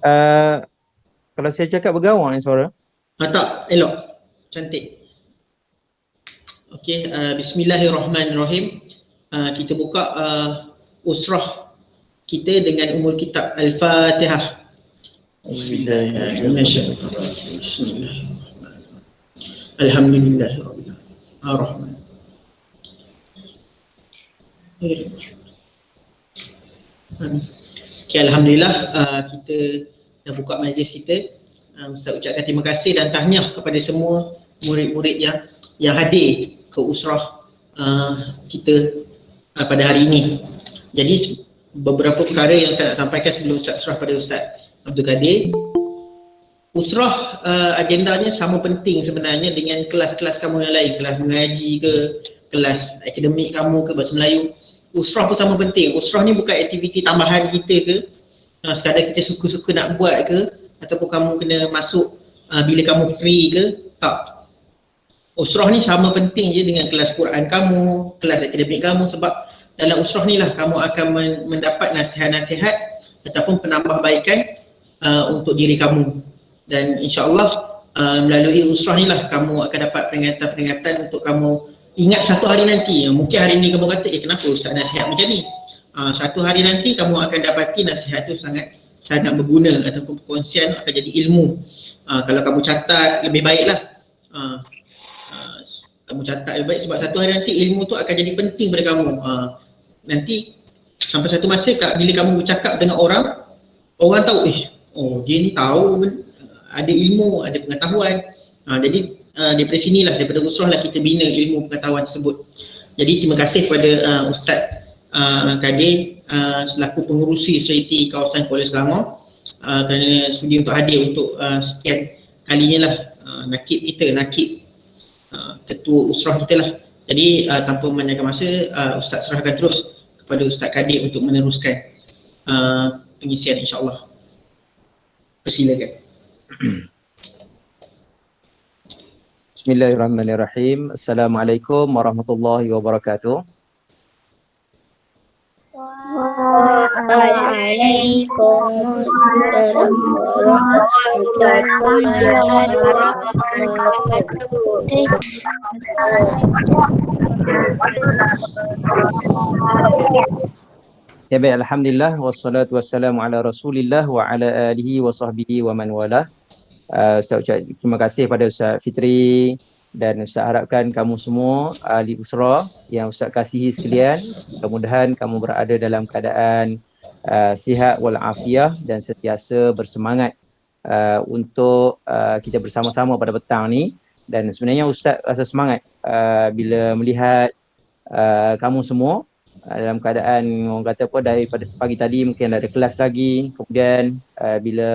Uh, Kalau saya cakap bergawang ni suara. Tak, elok. Cantik. Okey, bismillahirrahmanirrahim. Kita buka usrah kita dengan umul kitab Al-Fatihah. Bismillahirrahmanirrahim. Alhamdulillahirabbil alamin. Okay, Alhamdulillah kita dah buka majlis kita. Ustaz ucapkan terima kasih dan tahniah kepada semua murid-murid yang hadir ke usrah kita pada hari ini. Jadi beberapa perkara yang saya nak sampaikan sebelum Ustaz serah pada Ustaz Abdul Kadir. Usrah agendanya sama penting sebenarnya dengan kelas-kelas kamu yang lain, kelas mengaji ke, kelas akademik kamu ke, bahasa Melayu. Usrah pun sama penting. Usrah ni bukan aktiviti tambahan kita ke, sekadar kita suka-suka nak buat ke, ataupun kamu kena masuk bila kamu free ke, tak. Usrah ni sama penting je dengan kelas Quran kamu, kelas akademik kamu, sebab dalam usrah ni lah kamu akan mendapat nasihat-nasihat ataupun penambahbaikan untuk diri kamu. Dan insya-Allah melalui usrah ni lah kamu akan dapat peringatan-peringatan untuk kamu ingat satu hari nanti. Mungkin hari ni kamu kata, kenapa Ustaz nasihat macam ni? Satu hari nanti kamu akan dapati nasihat tu sangat berguna, ataupun perkongsian akan jadi ilmu. Kalau kamu catat lebih baiklah. Kamu catat lebih baik, sebab satu hari nanti ilmu tu akan jadi penting pada kamu. Nanti sampai satu masa bila kamu bercakap dengan orang tahu, dia ni tahu, ada ilmu, ada pengetahuan. Jadi daripada sinilah, daripada usrah lah kita bina ilmu pengetahuan tersebut. Jadi terima kasih kepada Ustaz Kadir selaku pengurusi Seriti Kawasan Kuala Selangor kerana sudi untuk hadir untuk sekian kalinya lah nakib ketua usrah kita lah. Jadi tanpa memanjangkan masa, Ustaz serahkan terus kepada Ustaz Kadir untuk meneruskan pengisian, insya-Allah. Persilakan. Bismillahirrahmanirrahim. Assalamualaikum warahmatullahi wabarakatuh. Waalaikumsalam warahmatullahi wabarakatuh. Ya baik, alhamdulillah wassalatu wassalamu ala Rasulillah wa ala alihi wa sahbihi wa man walah. Ustaz ucap terima kasih pada Ustaz Fitri, dan Ustaz harapkan kamu semua ahli usrah yang Ustaz kasihi sekalian, mudah-mudahan kamu berada dalam keadaan sihat walafiat dan sentiasa bersemangat untuk kita bersama-sama pada petang ni. Dan sebenarnya Ustaz rasa semangat bila melihat kamu semua dalam keadaan, orang kata apa, daripada pagi tadi mungkin ada kelas lagi, kemudian bila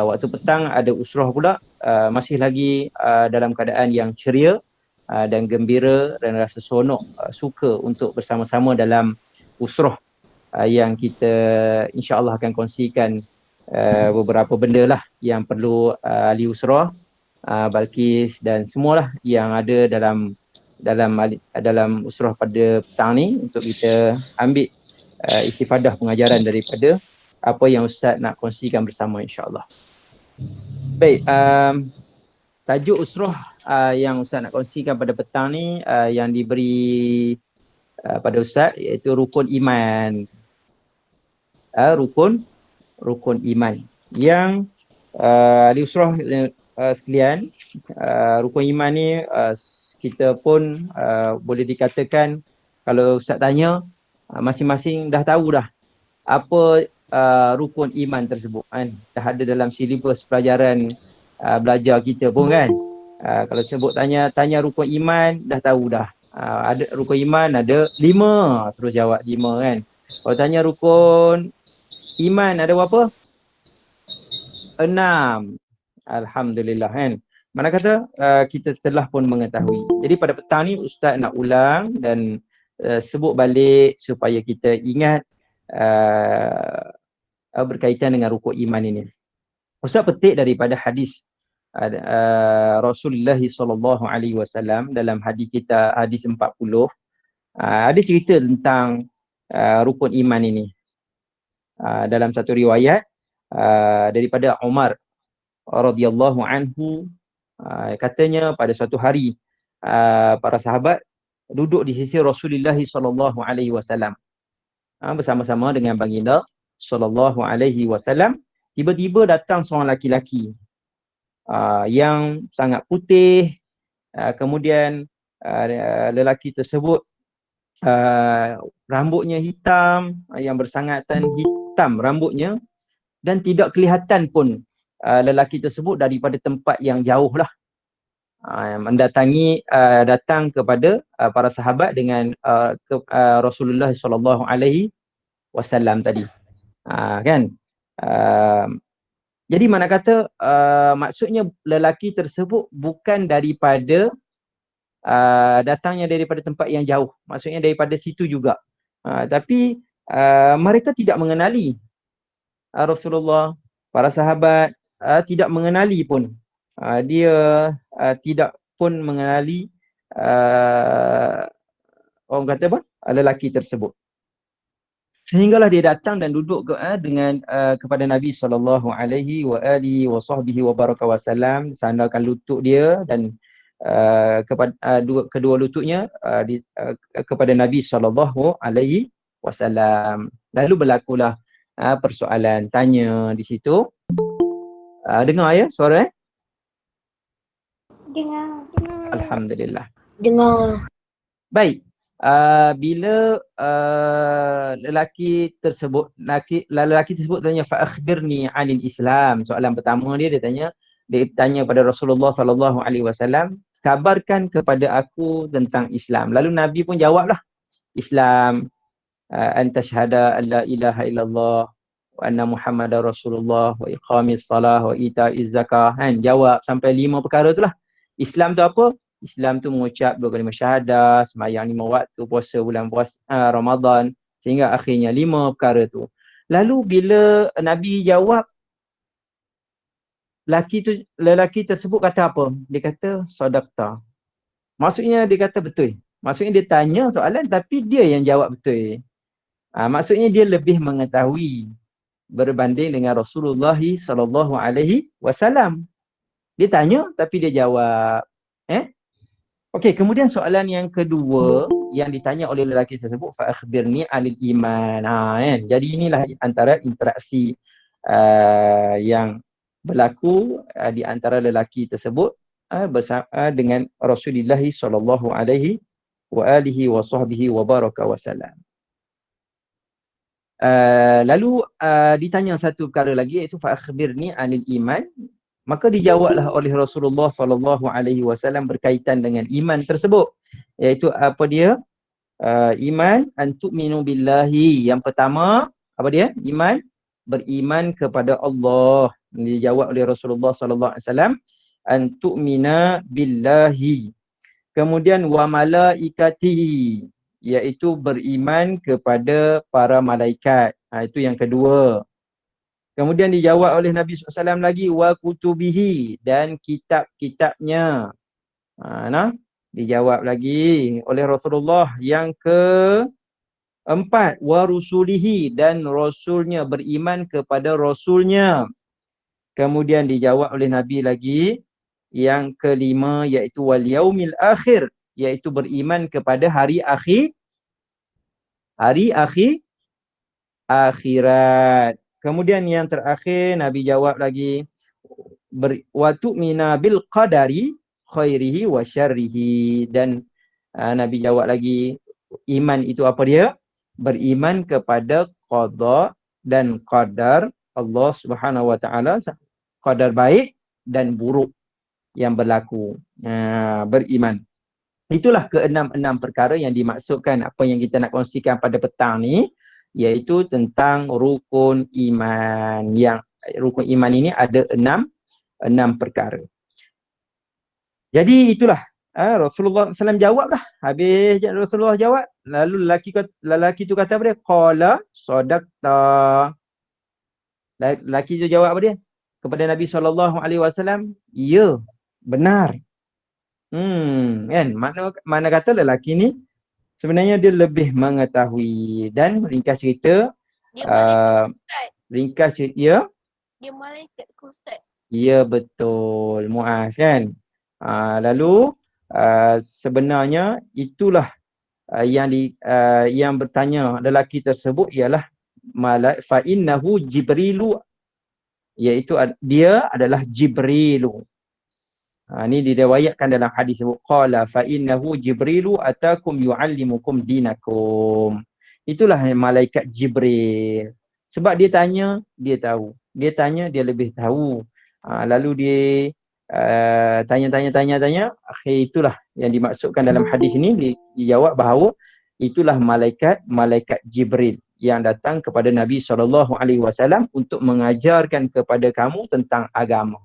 waktu petang ada usrah pula, masih lagi dalam keadaan yang ceria dan gembira dan rasa seronok, suka untuk bersama-sama dalam usrah yang kita insya-Allah akan kongsikan beberapa benda lah yang perlu ahli usrah, Balkis dan semualah yang ada dalam usrah pada petang ni untuk kita ambil istifadah pengajaran daripada apa yang Ustaz nak kongsikan bersama, insya-Allah. Baik, tajuk usrah yang Ustaz nak kongsikan pada petang ni yang diberi pada Ustaz, iaitu rukun iman. Rukun iman yang ahli usrah sekalian, rukun iman ni kita pun boleh dikatakan, kalau Ustaz tanya, masing-masing dah tahu dah apa rukun iman tersebut kan. Dah ada dalam silibus pelajaran belajar kita pun kan. Kalau sebut tanya rukun iman, dah tahu dah. Ada rukun iman ada 5, terus jawab 5 kan. Kalau tanya rukun iman ada berapa? 6. Alhamdulillah kan. Mana kata kita telah pun mengetahui. Jadi pada petang ni Ustaz nak ulang dan sebut balik supaya kita ingat berkaitan dengan rukun iman ini. Ustaz petik daripada hadis Rasulullah SAW dalam hadis kita, hadis 40, ada cerita tentang rukun iman ini. Dalam satu riwayat, daripada Umar radhiyallahu anhu, katanya pada suatu hari para sahabat duduk di sisi Rasulullah sallallahu alaihi wasallam bersama-sama dengan baginda sallallahu alaihi wasallam. Tiba-tiba datang seorang laki-laki yang sangat putih. Kemudian lelaki tersebut rambutnya hitam, yang bersangatan hitam rambutnya, dan tidak kelihatan pun lelaki tersebut daripada tempat yang jauh lah. Datang kepada para sahabat dengan Rasulullah sallallahu alaihi wasallam tadi. Kan? Jadi mana kata maksudnya lelaki tersebut bukan daripada datangnya daripada tempat yang jauh, maksudnya daripada situ juga. Tapi mereka tidak mengenali Rasulullah, para sahabat tidak mengenali pun. Dia tidak pun mengenali orang kata apa? Lelaki tersebut. Sehinggalah dia datang dan duduk dengan kepada Nabi sallallahu alaihi wa alihi wa sahbihi wa baraka wasallam, sandarkan lutut dia dan kepada kedua lututnya kepada Nabi sallallahu alaihi wasallam. Lalu berlakulah persoalan tanya di situ. Dengar ya suara? Dengar. Alhamdulillah. Dengar. Baik. Bila lelaki tersebut tanya fa akhbirni 'anil Islam. Soalan pertama dia tanya pada Rasulullah sallallahu alaihi wasallam, kabarkan kepada aku tentang Islam. Lalu Nabi pun jawablah, Islam an tashhada an la ilaha illallah wa anna Muhammadar Rasulullah wa iqamis salah wa ita'iz zakah. Jawab sampai 5 perkara itulah. Islam tu apa? Islam tu mengucap 2 kalimah syahadah, sembahyang 5 waktu, puasa bulan Ramadan, sehingga akhirnya 5 perkara tu. Lalu bila Nabi jawab, lelaki tersebut kata apa? Dia kata sadaqta. Maksudnya dia kata betul. Maksudnya dia tanya soalan tapi dia yang jawab betul. Maksudnya dia lebih mengetahui berbanding dengan Rasulullah sallallahu alaihi wasallam. Dia tanya tapi dia jawab. Okey, kemudian soalan yang kedua yang ditanya oleh lelaki tersebut, fa akhbirni 'anil iman. Jadi inilah antara interaksi yang berlaku di antara lelaki tersebut bersama dengan Rasulullah sallallahu alaihi wa alihi wa sahbihi wa baraka wasallam. Lalu ditanya satu perkara lagi, iaitu fa akhbirni 'anil iman. Maka dijawablah oleh Rasulullah sallallahu alaihi wasallam berkaitan dengan iman tersebut, iaitu apa dia? Iman an tu'minu billahi. Yang pertama, apa dia? Iman beriman kepada Allah. Dijawab oleh Rasulullah sallallahu alaihi wasallam, an tu'mina billahi. Kemudian wa malaikatihi, iaitu beriman kepada para malaikat. Itu yang kedua. Kemudian dijawab oleh Nabi SAW lagi, wa kutubihi, dan kitab-kitabnya. Dijawab lagi oleh Rasulullah. Yang keempat, wa rusulihi, dan rasulnya, beriman kepada rasulnya. Kemudian dijawab oleh Nabi lagi. Yang kelima, iaitu wal yaumil akhir, iaitu beriman kepada hari akhirat. Kemudian yang terakhir Nabi jawab lagi, wa tu'mina bil qadari khairihi wa syarrihi. Dan Nabi jawab lagi, iman itu apa dia? Beriman kepada qada dan qadar Allah Subhanahu wa taala, qadar baik dan buruk yang berlaku. Beriman. Itulah keenam perkara yang dimaksudkan apa yang kita nak kongsikan pada petang ni, iaitu tentang rukun iman. Yang rukun iman ini ada enam perkara. Jadi itulah Rasulullah SAW jawablah. Habis Rasulullah jawab, lalu lelaki tu kata apa dia? Qala sadaqta. Lelaki tu jawab apa dia? Kepada Nabi SAW, ya, benar. Kan? Mana kata lelaki ni sebenarnya dia lebih mengetahui. Dan ringkas cerita, ya, Dia malaikat ke Ustaz? Ya betul, Muaz kan. Lalu sebenarnya itulah yang bertanya lelaki tersebut ialah fa innahu Jibrilu, iaitu dia adalah Jibrilu. Ini diriwayatkan dalam hadis sebut qala fa innahu Jibrilu atakum yuallimukum dinakum. Itulah malaikat Jibril. Sebab dia tanya, dia tahu. Dia tanya, dia lebih tahu. Lalu dia tanya, akhir itulah yang dimaksudkan dalam hadis ini, dijawab bahawa itulah malaikat Jibril yang datang kepada Nabi SAW untuk mengajarkan kepada kamu tentang agama.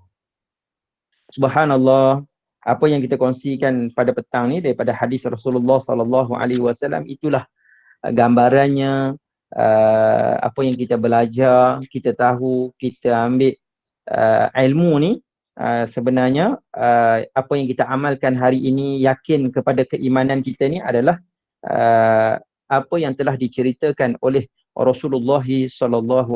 Subhanallah, apa yang kita kongsikan pada petang ni daripada hadis Rasulullah SAW, itulah gambarannya. Apa yang kita belajar, kita tahu, kita ambil ilmu ni, sebenarnya apa yang kita amalkan hari ini, yakin kepada keimanan kita ni adalah apa yang telah diceritakan oleh Rasulullah SAW.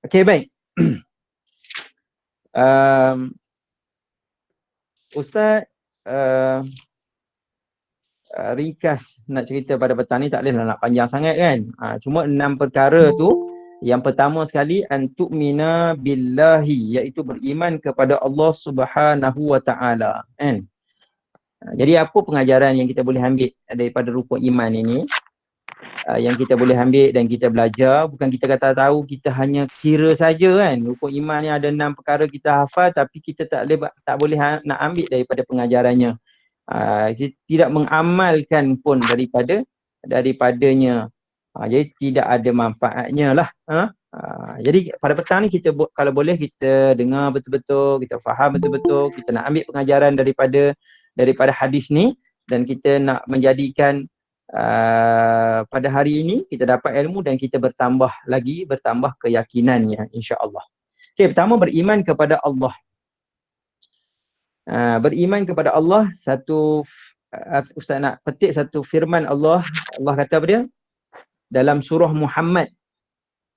Okey, baik. Ustaz, ringkas nak cerita pada petang ni, tak boleh nak panjang sangat kan. Cuma 6 perkara tu. Yang pertama sekali, antu'mina billahi, iaitu beriman kepada Allah Subhanahu wa Ta'ala kan. Jadi apa pengajaran yang kita boleh ambil daripada rukun iman ini? Yang kita boleh ambil dan kita belajar, bukan kita kata tahu, kita hanya kira saja kan. Rukun iman ni ada 6 perkara kita hafal, tapi kita tak boleh nak ambil daripada pengajarannya. Kita tidak mengamalkan pun daripadanya. Jadi tidak ada manfaatnya lah. Jadi pada petang ni kita kalau boleh kita dengar betul-betul, kita faham betul-betul, kita nak ambil pengajaran daripada hadis ni, dan kita nak menjadikan pada hari ini kita dapat ilmu dan kita bertambah keyakinannya, insya-Allah. Okey, pertama, beriman kepada Allah. Beriman kepada Allah, satu Ustaz nak petik satu firman Allah. Allah kata apa dia? Dalam surah Muhammad.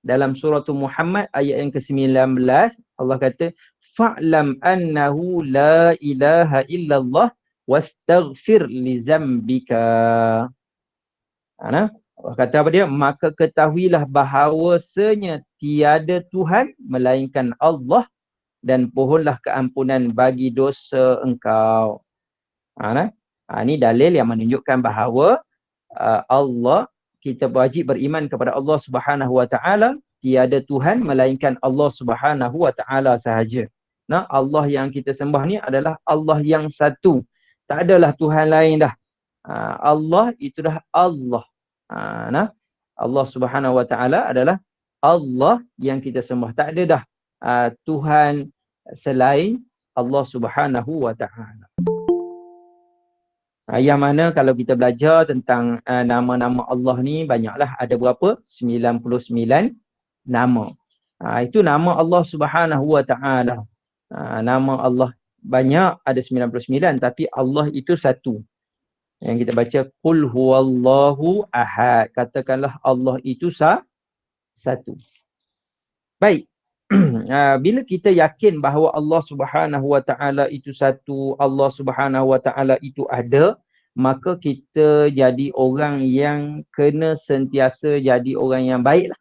Dalam surah Muhammad ayat yang ke-19, Allah kata fa'lam annahu la ilaha illallah wastaghfir li zambika. Allah kata apa dia? Maka ketahuilah bahawasanya tiada Tuhan melainkan Allah, dan pohonlah keampunan bagi dosa engkau. Ini dalil yang menunjukkan bahawa Allah, kita wajib beriman kepada Allah Subhanahu wa Ta'ala. Tiada Tuhan melainkan Allah Subhanahu wa Ta'ala sahaja. Allah yang kita sembah ni adalah Allah yang satu. Tak adalah Tuhan lain dah. Allah itu dah Allah. Allah Subhanahu wa Ta'ala adalah Allah yang kita sembah. Tak ada dah Tuhan selain Allah Subhanahu wa Ta'ala. Yang mana kalau kita belajar tentang nama-nama Allah ni, banyaklah, ada berapa? 99 nama. Itu nama Allah Subhanahu wa Ta'ala. Nama Allah banyak, ada 99, tapi Allah itu satu. Yang kita baca qul huwallahu ahad, katakanlah Allah itu satu. Baik. Bila kita yakin bahawa Allah Subhanahu wa Ta'ala itu satu, Allah Subhanahu wa Ta'ala itu ada, maka kita jadi orang yang kena sentiasa jadi orang yang baik lah.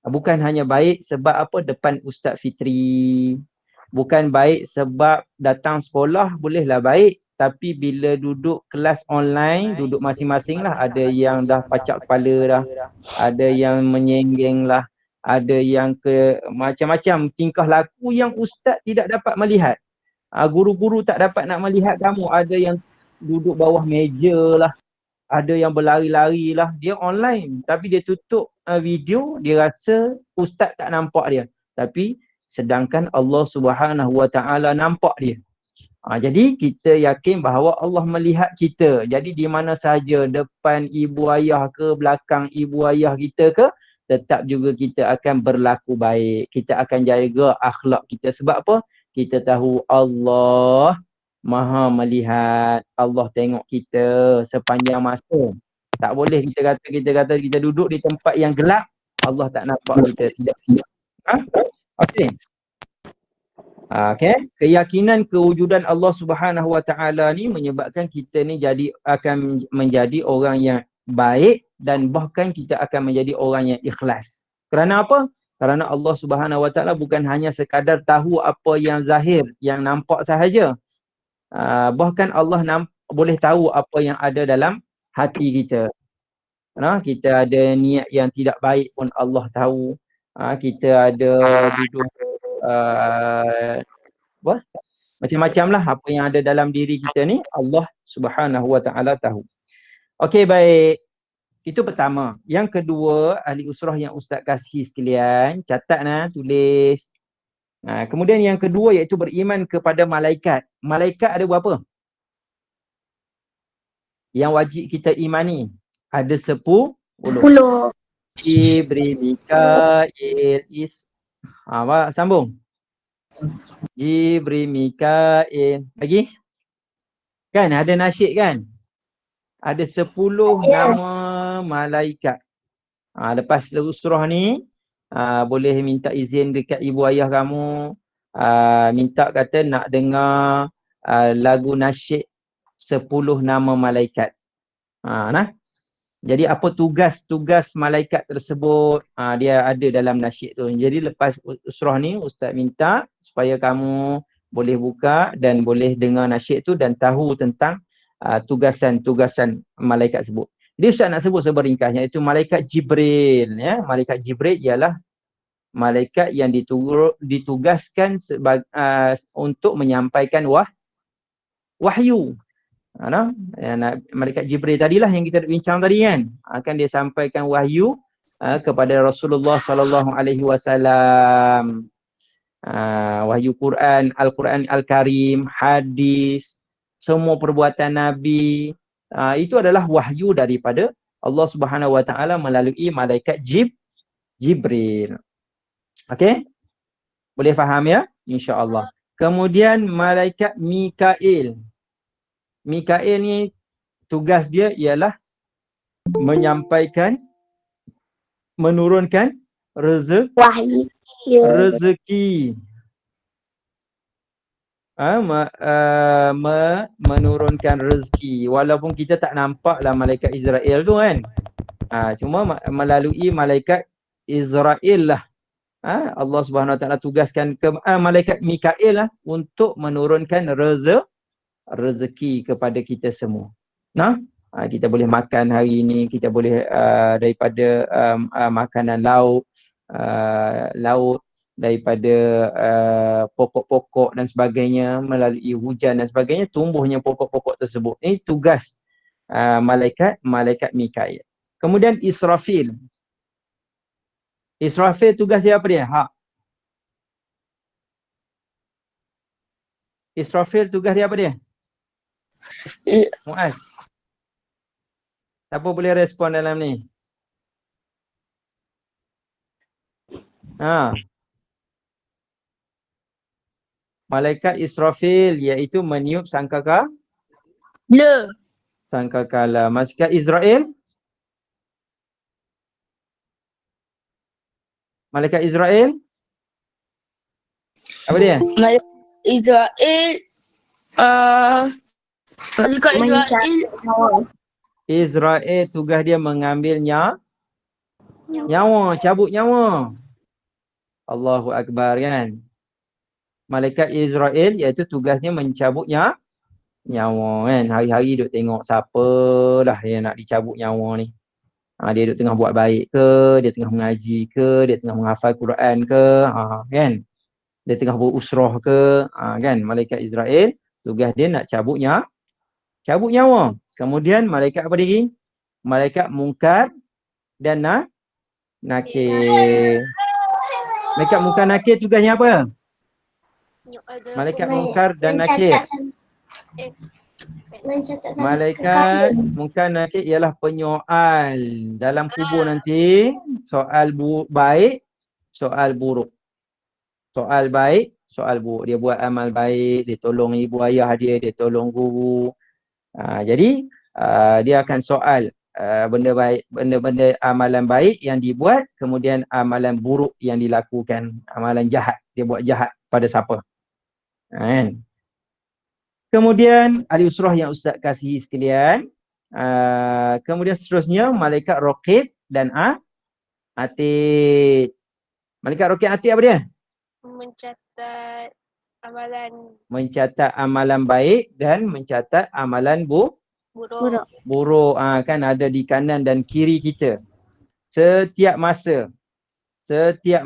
Bukan hanya baik sebab apa depan Ustaz Fitri, bukan baik sebab datang sekolah bolehlah baik, tapi bila duduk kelas online, duduk masing-masing lah, ada yang dah pacak kepala dah, ada yang menyenggeng lah, ada yang macam-macam tingkah laku yang ustaz tidak dapat melihat. Guru-guru tak dapat nak melihat kamu. Ada yang duduk bawah meja lah, ada yang berlari-lari lah. Dia online tapi dia tutup video, dia rasa ustaz tak nampak dia. Tapi sedangkan Allah Subhanahu wa Ta'ala nampak dia. Jadi kita yakin bahawa Allah melihat kita. Jadi di mana saja, depan ibu ayah ke, belakang ibu ayah kita ke, tetap juga kita akan berlaku baik. Kita akan jaga akhlak kita. Sebab apa? Kita tahu Allah Maha melihat. Allah tengok kita sepanjang masa. Tak boleh kita kata kita duduk di tempat yang gelap, Allah tak nampak kita, tidak. Okey. Okey, keyakinan kewujudan Allah Subhanahu Wa Taala ni menyebabkan kita ni akan menjadi orang yang baik dan bahkan kita akan menjadi orang yang ikhlas. Kerana apa? Kerana Allah Subhanahu Wa Taala bukan hanya sekadar tahu apa yang zahir, yang nampak sahaja. Bahkan Allah boleh tahu apa yang ada dalam hati kita. Kita ada niat yang tidak baik pun Allah tahu. Kita ada duduk macam-macam lah apa yang ada dalam diri kita ni, Allah Subhanahu Wa Taala tahu. Okey, baik. Itu pertama. Yang kedua, ahli usrah yang Ustaz kasih sekalian, catat tulis. Kemudian yang kedua iaitu beriman kepada malaikat. Malaikat ada berapa? Yang wajib kita imani. Ada 10. Jibril, Mikail, sambung. Jibril, Mikail. Lagi? Kan ada nasyid kan? Ada 10 nama malaikat. Lepas usrah ni, boleh minta izin dekat ibu ayah kamu. Minta kata nak dengar lagu nasyid 10 nama malaikat. Jadi apa tugas-tugas malaikat tersebut, dia ada dalam nasyid tu. Jadi lepas usrah ni, Ustaz minta supaya kamu boleh buka dan boleh dengar nasyid tu dan tahu tentang tugasan-tugasan malaikat tersebut. Jadi Ustaz nak sebut seberingkasnya, iaitu malaikat Jibril. Ya. Malaikat Jibril ialah malaikat yang ditugaskan untuk menyampaikan wahyu. Malaikat Jibril tadilah yang kita bincang tadi kan, akan dia sampaikan wahyu kepada Rasulullah sallallahu alaihi wasallam. Wahyu Quran, Al-Quran Al-Karim, hadis, semua perbuatan Nabi, itu adalah wahyu daripada Allah Subhanahu Wa Taala melalui malaikat Jibril. Okey? Boleh faham ya? Insya-Allah. Kemudian malaikat Mikail. Mikail ni tugas dia ialah menurunkan rezeki. Menurunkan rezeki. Walaupun kita tak nampaklah malaikat Israel tu kan. Cuma melalui malaikat Israel lah. Allah Subhanahu Wa Taala tugaskan ke malaikat Mikail lah untuk menurunkan rezeki kepada kita semua. Kita boleh makan hari ini, kita boleh daripada makanan laut, daripada pokok-pokok dan sebagainya, melalui hujan dan sebagainya, tumbuhnya pokok-pokok tersebut. Ini tugas malaikat Mikail. Kemudian Israfil. Israfil tugas dia apa dia? Israfil tugas dia apa dia? Muaz. Siapa boleh respon dalam ni? Malaikat Israfil iaitu meniup sangkakala. Malaikat Israel? Malaikat Israel? Apa dia? Israel tugas dia mengambil nyawa, cabut nyawa. Allahu Akbar kan. Malaikat Israel iaitu tugasnya mencabut nyawa kan. Hari-hari duk tengok siapalah yang nak dicabut nyawa ni. Dia duk tengah buat baik ke, dia tengah mengaji ke, dia tengah menghafal Quran ke, kan. Dia tengah berusrah ke, kan. Malaikat Israel tugas dia nak cabut nyawa. Kemudian malaikat apa lagi? Malaikat Munkar dan Nakir. Malaikat Munkar Nakir tugasnya apa? Malaikat Munkar dan Nakir. Malaikat Munkar Nakir ialah penyoal dalam kubur nanti. Soal baik, soal buruk. Soal baik, soal buruk. Dia buat amal baik, dia tolong ibu ayah dia tolong guru. Jadi dia akan soal benda baik, benda-benda amalan baik yang dibuat, kemudian amalan buruk yang dilakukan, amalan jahat, dia buat jahat pada siapa. Kan? Kemudian ahli usrah yang Ustaz kasihi sekalian, kemudian seterusnya malaikat raqib dan atid. Malaikat raqib atid apa dia? Mencatat amalan Mencatat amalan baik dan mencatat amalan buruk. buruk. Kan ada di kanan dan kiri kita. Setiap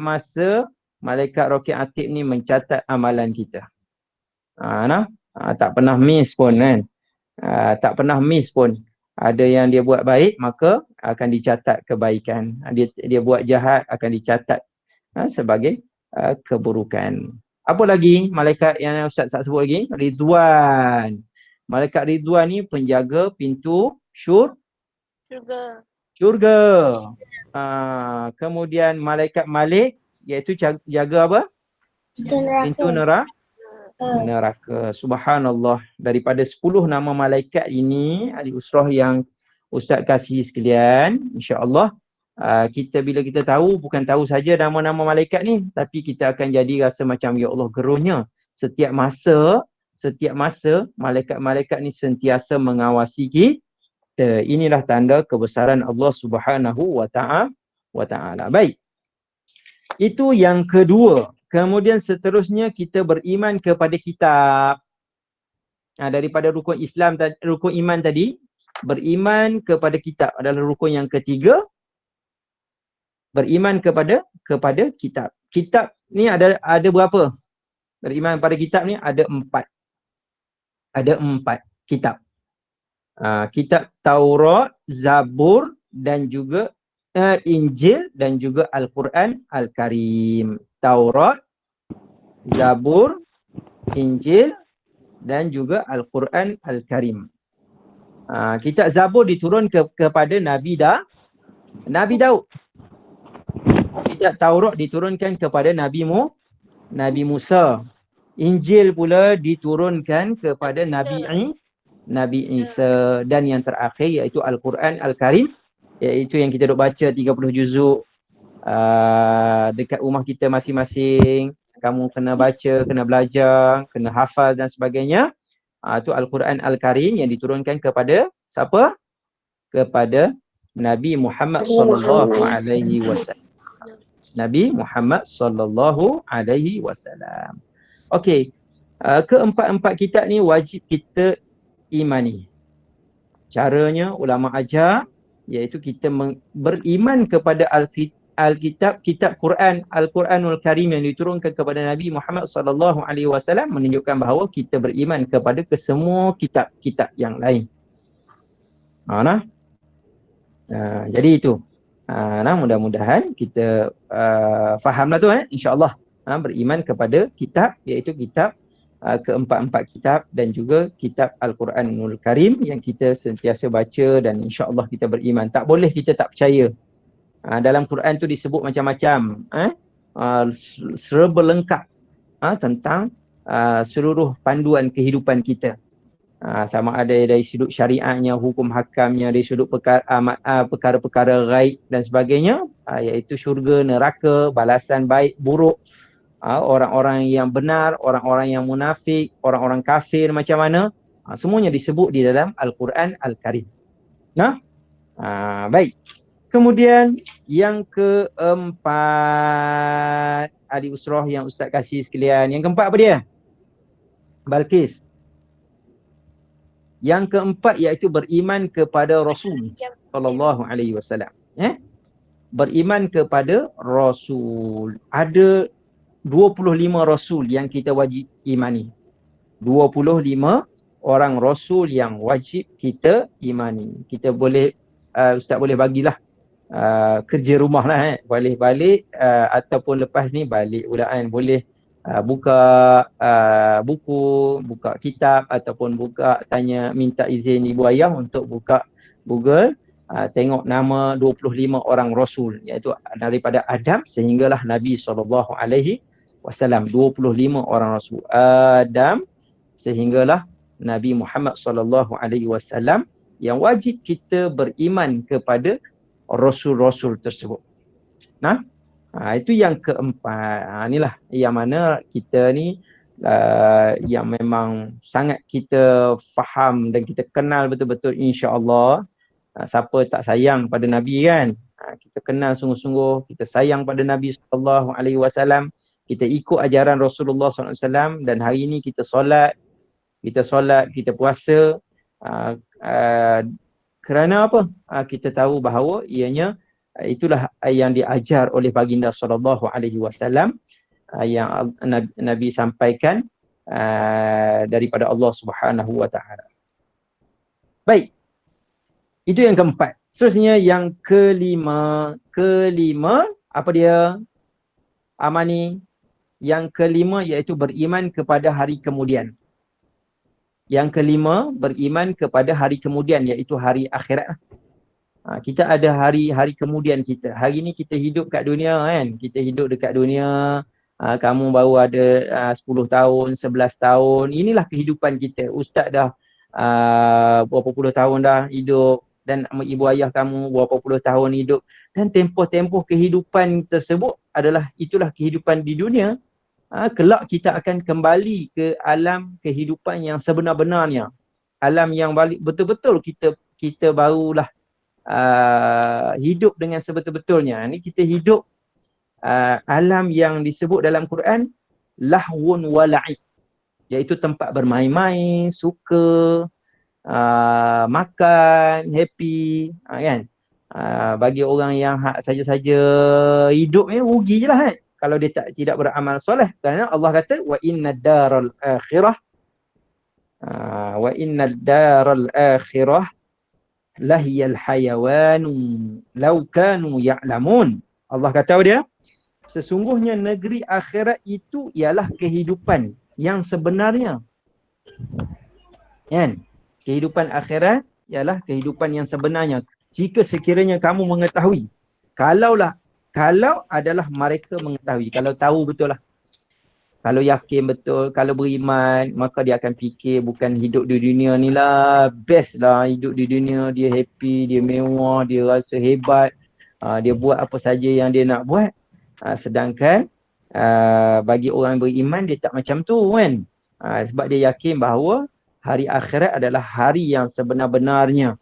masa malaikat raqib atid ni mencatat amalan kita. Tak pernah miss pun kan. Tak pernah miss pun. Ada yang dia buat baik maka akan dicatat kebaikan. Dia buat jahat akan dicatat sebagai keburukan. Apa lagi malaikat yang Ustaz sebut lagi? Ridwan. Malaikat Ridwan ni penjaga pintu syurga. Kemudian malaikat Malik iaitu jaga apa? Pintu neraka. Subhanallah. Daripada 10 nama malaikat ini, ahli usrah yang Ustaz kasih sekalian, insya-Allah kita bila kita tahu, bukan tahu saja nama-nama malaikat ni, tapi kita akan jadi rasa macam ya Allah geruhnya. Setiap masa malaikat-malaikat ni sentiasa mengawasi kita. Inilah tanda kebesaran Allah Subhanahu wa ta'ala. Baik. Itu yang kedua. Kemudian seterusnya kita beriman kepada kitab. Daripada rukun Islam, rukun iman tadi, beriman kepada kitab adalah rukun yang ketiga. Beriman kepada kitab. Kitab ni ada berapa? Beriman pada kitab ni ada 4. Ada 4 kitab. Kitab Taurat, Zabur dan juga Injil dan juga Al-Quran Al-Karim. Taurat, Zabur, Injil dan juga Al-Quran Al-Karim. Kitab Zabur diturun kepada Nabi Daud. Kitab Taurat diturunkan kepada Nabi Musa. Injil pula diturunkan kepada Nabi Isa, dan yang terakhir iaitu Al-Quran Al-Karim, iaitu yang kita duk baca 30 juzuk dekat rumah kita masing-masing. Kamu kena baca, kena belajar, kena hafal dan sebagainya. Itu Al-Quran Al-Karim yang diturunkan kepada siapa? Kepada Nabi Muhammad sallallahu alaihi wasallam. Nabi Muhammad sallallahu alaihi wasallam. Okey. Keempat-empat kitab ni wajib kita imani. Caranya ulama ajar iaitu kita beriman kepada Alkitab, kitab Quran, Al-Quranul Karim yang diturunkan kepada Nabi Muhammad sallallahu alaihi wasallam, menunjukkan bahawa kita beriman kepada kesemua kitab-kitab yang lain. Jadi itu. Mudah-mudahan kita fahamlah tu insya-Allah. Beriman kepada kitab iaitu kitab keempat-empat kitab dan juga kitab Al-Quranul Karim yang kita sentiasa baca dan insya-Allah kita beriman. Tak boleh kita tak percaya. Dalam Quran tu disebut macam-macam, serba lengkap tentang seluruh panduan kehidupan kita. Sama ada dari sudut syariatnya, hukum hakamnya, dari sudut perkara-perkara ghaib dan sebagainya, iaitu syurga, neraka, balasan baik, buruk, orang-orang yang benar, orang-orang yang munafik, orang-orang kafir macam mana, semuanya disebut di dalam Al-Quran Al-Karim. Baik. Kemudian yang keempat, ahli usrah yang Ustaz kasih sekalian. Yang keempat apa dia? Balkis. Yang keempat iaitu beriman kepada Rasul sallallahu alaihi wasallam. Beriman kepada Rasul. Ada 25 Rasul yang kita wajib imani. 25 orang Rasul yang wajib kita imani. Kita boleh, Ustaz boleh bagilah kerja rumah lah boleh balik ataupun lepas ni balik pula kan. Boleh buka buku, buka kitab ataupun tanya minta izin ibu ayah untuk buka Google, tengok nama 25 orang Rasul, iaitu daripada Adam sehinggalah Nabi SAW. 25 orang Rasul. Adam sehinggalah Nabi Muhammad SAW Yang wajib kita beriman kepada rasul-rasul tersebut. Nah, itu yang keempat. Inilah yang mana kita ni yang memang sangat kita faham dan kita kenal betul-betul, insya-Allah. Siapa tak sayang pada Nabi kan? Kita kenal sungguh-sungguh, kita sayang pada Nabi SAW, kita ikut ajaran Rasulullah SAW, dan hari ini kita solat, kita puasa. Kerana apa? Kita tahu bahawa ianya itulah yang diajar oleh baginda SAW, yang Nabi sampaikan daripada Allah Subhanahu Wa Taala. Baik. Itu yang keempat. Seterusnya yang kelima apa dia? Amani. Yang kelima iaitu beriman kepada hari kemudian. Yang kelima beriman kepada hari kemudian iaitu hari akhirat. Kita ada hari kemudian kita. Hari ni kita hidup kat dunia kan. Kita hidup dekat dunia. Kamu baru ada 10 tahun, 11 tahun. Inilah kehidupan kita. Ustaz dah berapa puluh tahun dah hidup. Dan ibu ayah kamu berapa puluh tahun hidup. Dan tempoh-tempoh kehidupan tersebut itulah kehidupan di dunia. Kelak kita akan kembali ke alam kehidupan yang sebenar-benarnya. Alam yang balik betul-betul kita barulah hidup dengan sebetul-betulnya. Ini kita hidup alam yang disebut dalam Quran lahwun wa la'ib, iaitu tempat bermain-main, suka, makan, happy, kan? Bagi orang yang saja-saja hidup ni rugi je lah kan, kalau dia tidak beramal soleh. Kerana Allah kata wa innad daral akhirah lahiyal hayawanu law kanu ya'lamun. Allah kata dia, sesungguhnya negeri akhirat itu ialah kehidupan yang sebenarnya. Kan? Kehidupan akhirat ialah kehidupan yang sebenarnya. Jika sekiranya kamu mengetahui. Kalau adalah mereka mengetahui. Kalau tahu betul lah. Kalau yakin betul, kalau beriman, maka dia akan fikir bukan hidup di dunia ni lah. Best lah hidup di dunia. Dia happy, dia mewah, dia rasa hebat. Dia buat apa saja yang dia nak buat. Sedangkan bagi orang beriman, dia tak macam tu kan. Sebab dia yakin bahawa hari akhirat adalah hari yang sebenar-benarnya.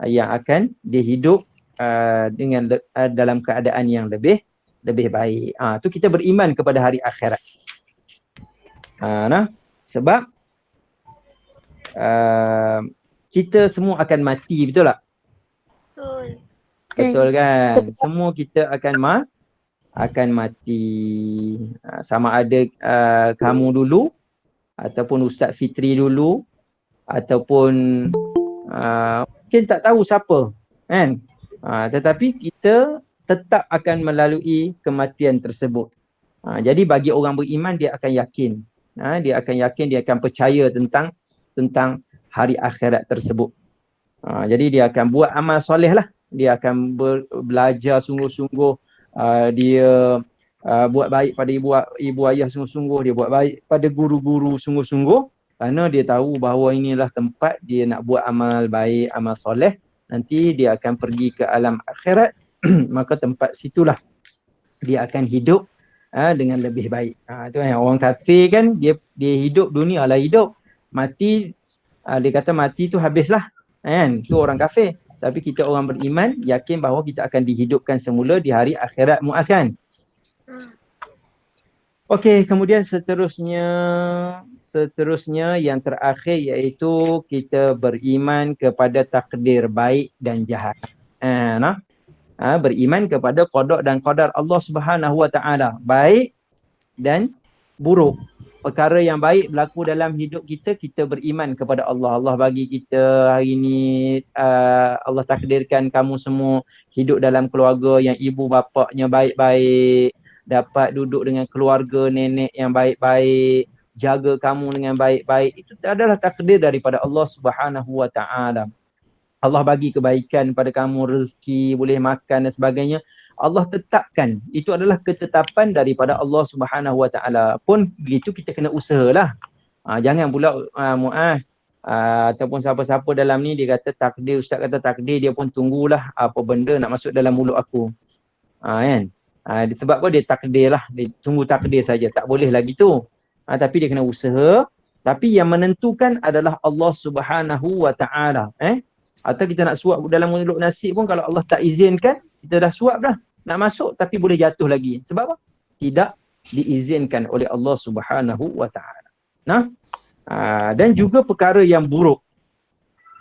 Yang akan dia hidup dengan dalam keadaan yang lebih baik. Tu kita beriman kepada hari akhirat. Sebab kita semua akan mati, betul tak? Betul. Betul kan? Semua kita akan mati. Sama ada kamu dulu, ataupun Ustaz Fitri dulu, ataupun mungkin tak tahu siapa kan. Tetapi kita tetap akan melalui kematian tersebut. Jadi bagi orang beriman, dia akan yakin. Dia akan percaya tentang hari akhirat tersebut. Jadi dia akan buat amal soleh lah. Dia akan belajar sungguh-sungguh. Dia buat baik pada ibu ayah sungguh-sungguh. Dia buat baik pada guru-guru sungguh-sungguh. Kerana dia tahu bahawa inilah tempat dia nak buat amal baik, amal soleh. Nanti dia akan pergi ke alam akhirat. Maka tempat situlah dia akan hidup dengan lebih baik. Tu kan, orang kafir kan, dia hidup dunia lah hidup. Mati, dia kata mati tu habislah. Kan? Tu orang kafir. Tapi kita orang beriman, yakin bahawa kita akan dihidupkan semula di hari akhirat, Muaz kan? Okey, kemudian seterusnya yang terakhir iaitu kita beriman kepada takdir baik dan jahat. Beriman kepada qada dan qadar Allah Subhanahu Wa Taala, baik dan buruk. Perkara yang baik berlaku dalam hidup kita, kita beriman kepada Allah. Allah bagi kita hari ini, Allah takdirkan kamu semua hidup dalam keluarga yang ibu bapaknya baik-baik, dapat duduk dengan keluarga nenek yang baik-baik, jaga kamu dengan baik-baik. Itu adalah takdir daripada Allah Subhanahu Wa Taala. Allah bagi kebaikan pada kamu, rezeki, boleh makan dan sebagainya. Allah tetapkan. Itu adalah ketetapan daripada Allah Subhanahu Wa Taala. Pun begitu kita kena usahalah. Jangan pula Muaz ataupun siapa-siapa dalam ni dia kata takdir, ustaz kata takdir, dia pun tunggulah apa benda nak masuk dalam mulut aku. Kan? Sebab apa dia takdir lah, dia tunggu takdir saja, tak boleh lagi tu. Tapi dia kena usaha. Tapi yang menentukan adalah Allah Subhanahu wa taala. Atau kita nak suap dalam mulut nasi pun kalau Allah tak izinkan, kita dah suap dah. Nak masuk tapi boleh jatuh lagi. Sebab apa? Tidak diizinkan oleh Allah Subhanahu wa taala. Nah, dan juga perkara yang buruk.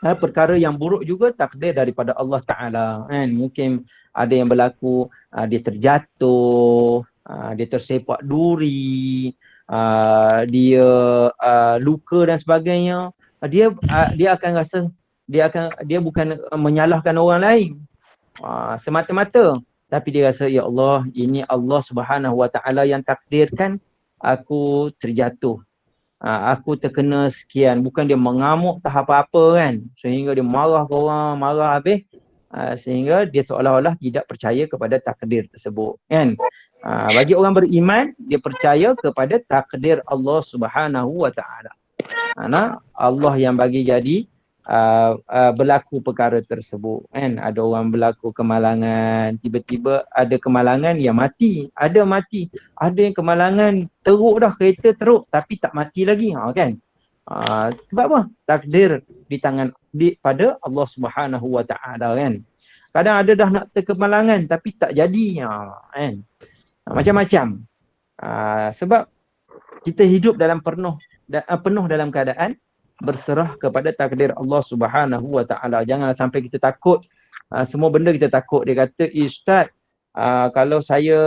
Perkara yang buruk juga takdir daripada Allah Ta'ala. Kan? Mungkin ada yang berlaku, dia terjatuh, dia tersepak duri, dia luka dan sebagainya. Dia akan rasa, dia bukan menyalahkan orang lain semata-mata. Tapi dia rasa, ya Allah, ini Allah Subhanahu Wa Ta'ala yang takdirkan aku terjatuh. Aku terkena sekian, bukan dia mengamuk tak apa-apa kan, sehingga dia marah ke orang, marah habis, sehingga dia seolah-olah tidak percaya kepada takdir tersebut kan. Bagi orang beriman, dia percaya kepada takdir Allah Subhanahu Wa Taala. Allah yang bagi jadi berlaku perkara tersebut kan. Ada orang berlaku kemalangan, tiba-tiba ada kemalangan yang mati, ada yang kemalangan teruk dah, kereta teruk tapi tak mati lagi kan. Sebab apa? Takdir di tangan pada Allah Subhanahu Wa Taala kan. Kadang ada dah nak terkemalangan tapi tak jadi kan. Macam-macam. Sebab kita hidup dalam penuh dalam keadaan berserah kepada takdir Allah Subhanahu Wa Taala. Janganlah sampai kita takut. Semua benda kita takut. Dia kata, Ustaz, kalau saya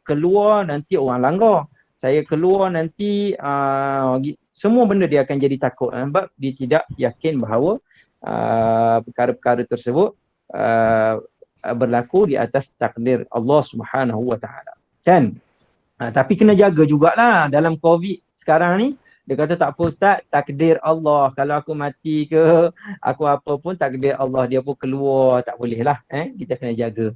keluar nanti orang langgar. Saya keluar nanti semua benda dia akan jadi takut. Sebab dia tidak yakin bahawa perkara-perkara tersebut berlaku di atas takdir Allah Subhanahu Wa Taala. Kan? Tapi kena jaga jugalah dalam COVID sekarang ni. Dia kata tak apa Ustaz, takdir Allah. Kalau aku mati ke, aku apa pun takdir Allah. Dia pun keluar, tak boleh lah. Kita kena jaga.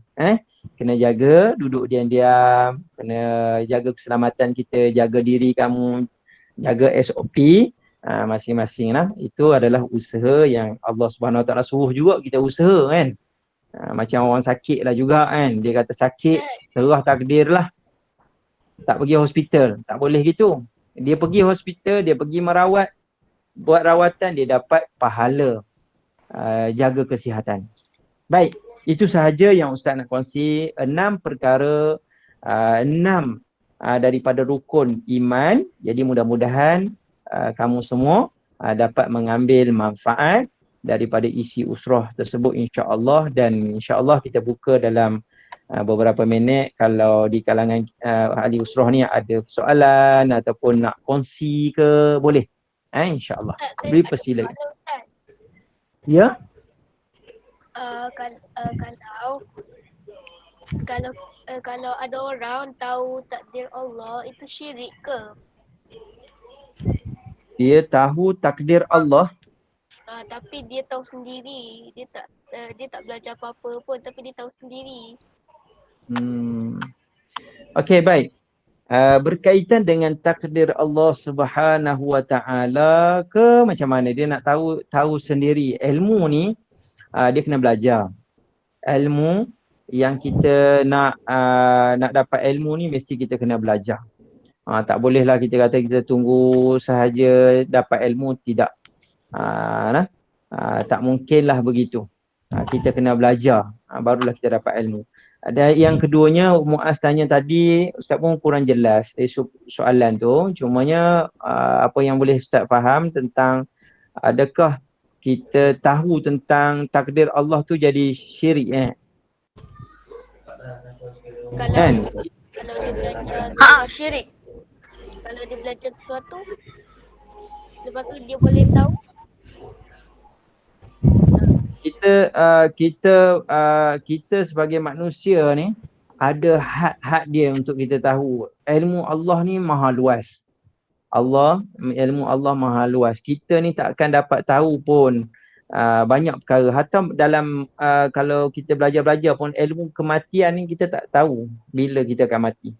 Kena jaga, duduk diam-diam. Kena jaga keselamatan kita, jaga diri kamu, jaga SOP masing-masing lah. Itu adalah usaha yang Allah Subhanahu Wa Taala suruh juga kita usaha kan. Macam orang sakit lah juga kan. Dia kata sakit, serah takdir lah. Tak pergi hospital, tak boleh gitu. Dia pergi hospital, dia pergi merawat, buat rawatan, dia dapat pahala jaga kesihatan. Baik, itu sahaja yang Ustaz nak kongsi. 6 perkara, 6 daripada rukun iman. Jadi mudah-mudahan kamu semua dapat mengambil manfaat daripada isi usrah tersebut insya-Allah. Dan insya-Allah kita buka dalam beberapa minit. Kalau di kalangan ahli usrah ni ada soalan ataupun nak kongsi ke, boleh. InsyaAllah. Beri persilakan. Ya? Kalau ada orang tahu takdir Allah, itu syirik ke? Dia tahu takdir Allah. Tapi dia tahu sendiri. Dia tak belajar apa-apa pun, tapi dia tahu sendiri. Okey, baik. Berkaitan dengan takdir Allah Subhanahu Wa Taala ke macam mana dia nak tahu sendiri. Ilmu ni dia kena belajar. Ilmu yang kita nak dapat ilmu ni mesti kita kena belajar. Tak bolehlah kita kata kita tunggu sahaja dapat ilmu, tidak. Tak mungkinlah begitu. Kita kena belajar, barulah kita dapat ilmu. Dan yang keduanya, Muaz tanya tadi, Ustaz pun kurang jelas soalan tu. Cumanya apa yang boleh Ustaz faham tentang adakah kita tahu tentang takdir Allah tu jadi syirik Kalau dia belajar syirik. Kalau dia belajar sesuatu, lepas tu dia boleh tahu. Kita sebagai manusia ni ada had-had dia untuk kita tahu. Ilmu Allah ni maha luas. Ilmu Allah maha luas. Kita ni tak akan dapat tahu pun banyak perkara. Hatta dalam kalau kita belajar-belajar pun ilmu kematian ni kita tak tahu bila kita akan mati.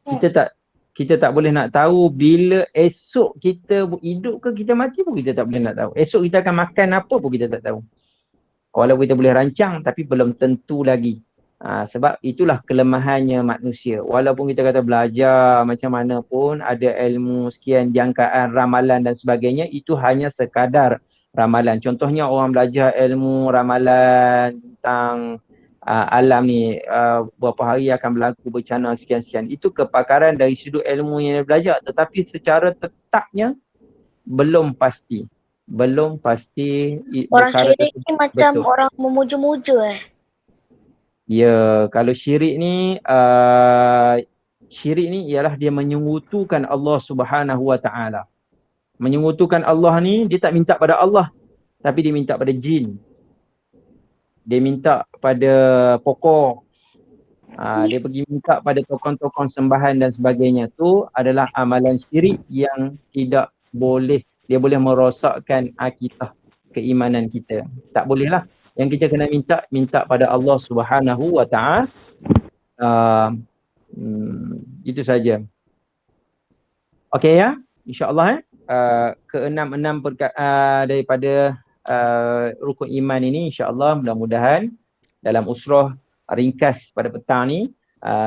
Kita kita tak boleh nak tahu bila esok kita hidup ke kita mati pun kita tak boleh nak tahu. Esok kita akan makan apa pun kita tak tahu. Walaupun kita boleh rancang tapi belum tentu lagi. Sebab itulah kelemahannya manusia. Walaupun kita kata belajar macam mana pun, ada ilmu sekian jangkaan, ramalan dan sebagainya, itu hanya sekadar ramalan. Contohnya orang belajar ilmu ramalan tentang alam ni, berapa hari akan berlaku bencana sekian-sekian. Itu kepakaran dari sudut ilmu yang dia belajar. Tetapi secara tetapnya belum pasti. Belum pasti Orang perkara syirik tersebut ni macam betul. orang memuja-muja Ya, kalau syirik ni syirik ni ialah dia menyekutukan Allah Subhanahu Wa Taala. Menyekutukan Allah ni dia tak minta pada Allah tapi dia minta pada jin. Dia minta pada pokok. Dia pergi minta pada tokoh-tokoh sembahan dan sebagainya. Tu adalah amalan syirik yang tidak boleh, dia boleh merosakkan akidah keimanan kita. Tak boleh lah. Yang kita kena minta pada Allah Subhanahu Wa Taala. Itu saja. Okey ya, insya-Allah keenam-enam daripada rukun iman ini insya-Allah mudah-mudahan dalam usrah ringkas pada petang ni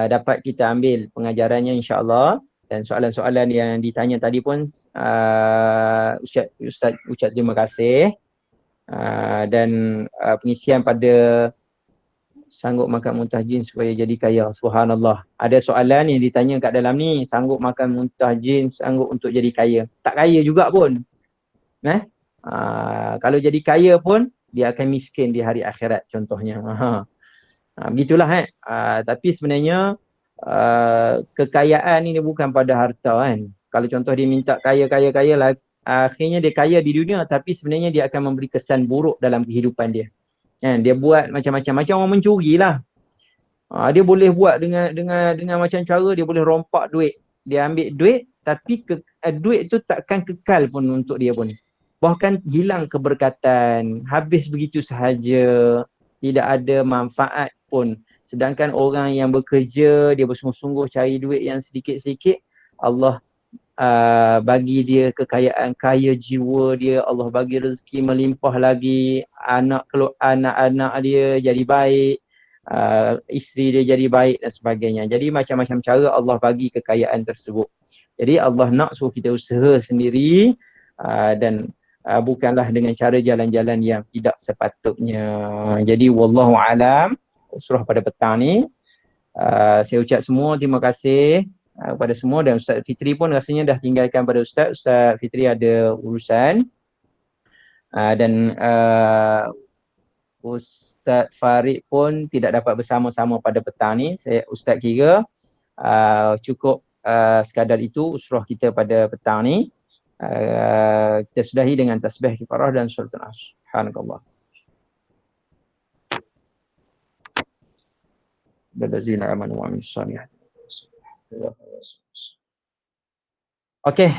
dapat kita ambil pengajarannya insya-Allah, dan soalan-soalan yang ditanya tadi pun Ustaz ucap terima kasih, dan pengisian pada sanggup makan muntah jin supaya jadi kaya. Subhanallah. Ada soalan yang ditanya kat dalam ni, sanggup makan muntah jin, sanggup untuk jadi kaya. Tak kaya juga pun. Kalau jadi kaya pun, dia akan miskin di hari akhirat contohnya. Begitulah tapi sebenarnya kekayaan ni bukan pada harta kan. Kalau contoh dia minta kaya lah, akhirnya dia kaya di dunia tapi sebenarnya dia akan memberi kesan buruk dalam kehidupan dia. Dia buat macam-macam orang mencuri lah. Dia boleh buat dengan macam cara dia boleh rompak duit. Dia ambil duit tapi duit tu takkan kekal pun untuk dia pun. Bahkan hilang keberkatan, habis begitu sahaja, tidak ada manfaat pun. Sedangkan orang yang bekerja, dia bersungguh-sungguh cari duit yang sedikit-sedikit, Allah bagi dia kekayaan, kaya jiwa dia, Allah bagi rezeki melimpah lagi, anak-anak dia jadi baik, isteri dia jadi baik dan sebagainya. Jadi macam-macam cara Allah bagi kekayaan tersebut. Jadi Allah nak suruh kita usaha sendiri dan bukanlah dengan cara jalan-jalan yang tidak sepatutnya. Jadi wallahu alam, surah pada petang ni saya ucap semua terima kasih kepada semua, dan Ustaz Fitri pun rasanya dah tinggalkan pada Ustaz. Ustaz Fitri ada urusan dan Ustaz Farid pun tidak dapat bersama-sama pada petang ni. Ustaz kira cukup sekadar itu usrah kita pada petang ni. Kita sudahi dengan tasbih kifarah dan suratul Asr. Subhanakallah. Ballazina amanu wa amilus solihat. Okey.